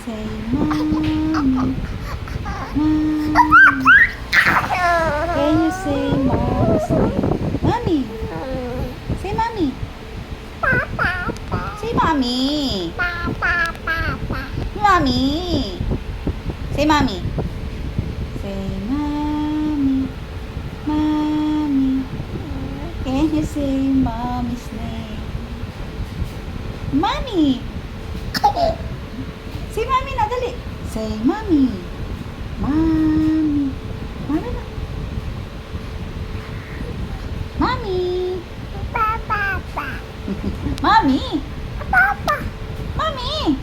Say mommy. Mommy. Can you say mommy's name? Mommy. Say mommy. Say mommy. Mommy. Say mommy. Say mommy. Mommy. Can you say mommy's name? Mommy. Say mommy na, dali. Say mommy. Mommy. Mami na. Mommy. Mommy. Mommy.